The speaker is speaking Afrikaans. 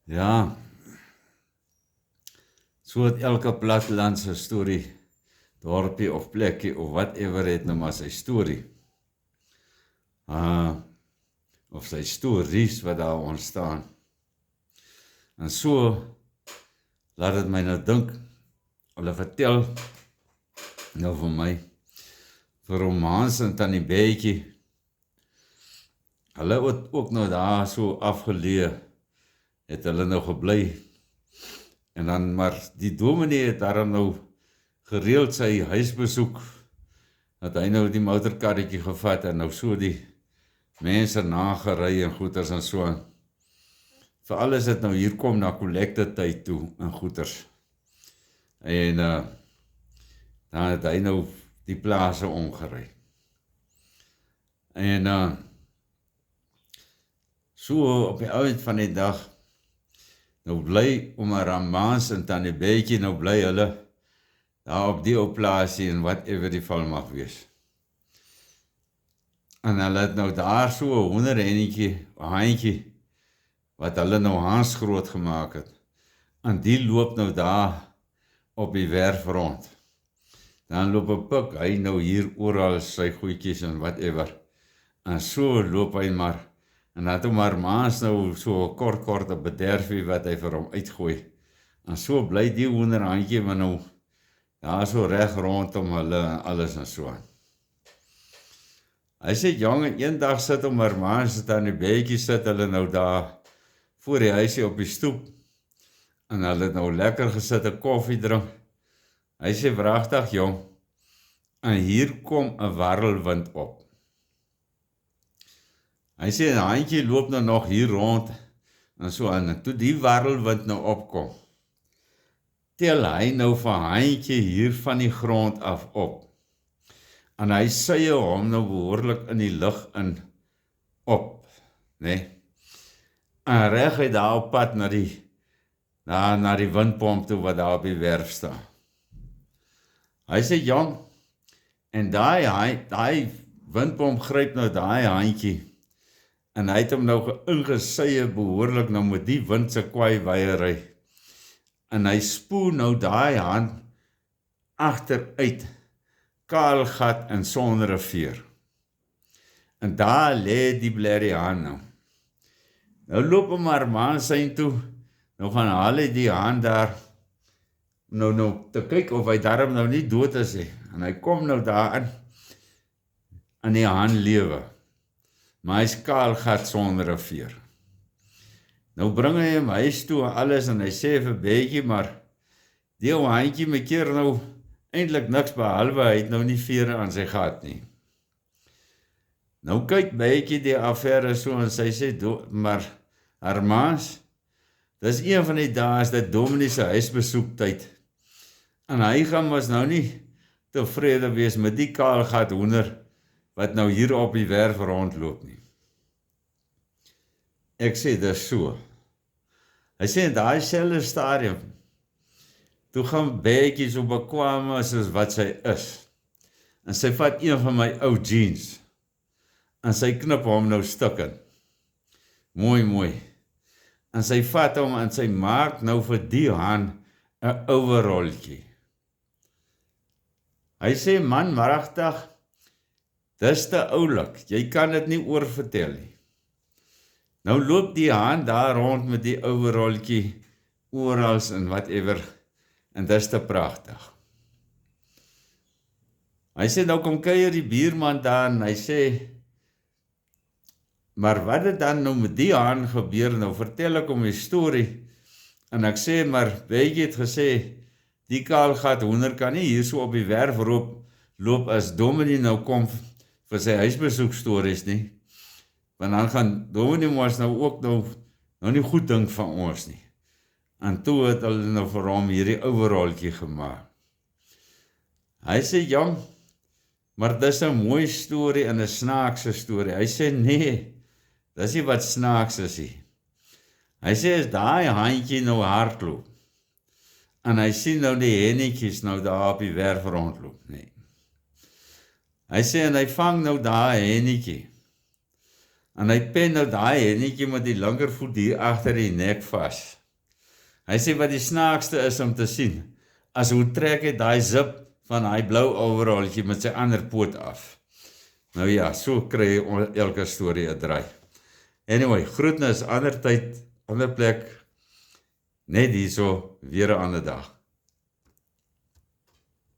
Ja, so het elke plattelandse storie, dorpie of plekkie of whatever het nou maar sy storie. Of sy stories wat daar ontstaan. En so laat het my nou dink, hulle vertel nou vir my, vir Romans en Tannie Betjie, hulle het ook nou daar so afgeleë, het hulle nou gebly. En dan maar die dominee het daarom nou gereeld sy huisbesoek, dat hy nou die motorkarretjie gevat en nou so die mense nagery en goeders en so. Veral is dit nou hier kom na kollekte tyd toe en goeders. En dan het hy nou die plase omgery. En so op die ouend van die dag, nou bly Ouma Ramans en Tannie Betjie, nou bly hulle daar op die plaasie en whatever die val mag wees. En hulle het nou daar so 'n hoenderhennetjie, 'n handjie, wat hulle nou Hans groot gemaak het. En die loop nou daar op die werf rond. Dan loop 'n pik, hy nou hier oral sy goedjies en whatever. En so loop hy maar. En dan het hom maar maas nou so kort 'n bederfie wat hy vir hom uitgooi. En so bly die hoenderhandjie maar nou daar so reg rondom hulle en alles en so aan. Hy sê jong, en eendag sit hom maar maas het aan die Betjie sit hulle nou daar voor die huisie op die stoep. En hulle het nou lekker gesit 'n koffie drink. Hy sê wragtig jong, en hier kom 'n warrelwind op. Hy sê 'n handjie loop nou nog hier rond en so aan. En toe die warrelwind nou opkom, tel hy nou vir handjie hier van die grond af op. En hy sye hom nou behoorlik in die lug in op, né? En reg hy daar op pad na die windpomp toe wat daar op die werf staan. Hy sê jong, en daai windpomp gryp nou daai handjie. En hy het hom nou ingesye behoorlik nou met die wind se kwaai weiery. En hy spoel nou daai hand agteruit, kaal gat en sonder 'n veer. En daar lê die blerrie hand nou. Nou loop hom maar maan sy toe, nou gaan haal hy die hand daar, nou te kyk of hy daarom nou nie dood is nie. En hy kom nou daar in die hand lewe. Maar hy's kaal gat sonder 'n veer. Nou bring hy hom huis toe en alles en hy sê vir Betjie, maar die ou handjie my keer nou eintlik niks behalwe, hy het nou nie vere aan sy gat nie. Nou kyk Betjie die affære so en sy sê, maar Hermans, dis een van die dae is dit dominee se huisbesoektyd. En hy gaan mos nou nie tevrede wees met die kaal gat hoender wat nou hier op die werf rondloop nie. Ek sê, dis so. Hy sê, in daai selfde stadium, toe gaan Betjie so bekwam as wat sy is. En sy vat een van my ou jeans, en sy knip hom nou stukken. Mooi. En sy vat hom en sy maak nou vir die hand 'n overalltjie. Hy sê, man, maragtig, dis te oulik, jy kan dit nie oorvertel nie. Nou loop die hand daar rond met die overalltjie, orals en whatever, en dis te pragtig. Hy sê, nou kom kuier die buurman daar en hy sê, maar wat het dan nou met die hand gebeur? Nou vertel ek hom die storie, en ek sê, maar Betjie het gesê, die kaalgat hoender kan nie hier so op die werf loop as dominee nou kom vir sy huisbesoek stories nie. Want dan gaan dominee mos nou ook nou nie goed dink van ons nie. En toe het hulle nou vir hom hierdie overalltjie gemaak. Hy sê, jong, maar dis 'n mooi storie en 'n snaakse storie. Hy sê, nee, dis nie wat snaaks is nie. Hy sê, as daai handjie nou hardloop, en hy sien nou die hennetjies nou daar op die werf rondloop, nee. Hy sê, en hy vang nou daai hennetjie, en hy pen nou daai hennetjie met die linkervoet hier agter die nek vas. Hy sê wat die snaakste is om te sien, as hoe trek hy daai zip van hy blou overalltjie met sy ander poot af. Nou ja, so kry hy elke storie 'n draai. Anyway, groetnis, ander tyd, ander plek, net hierso, weer 'n ander dag.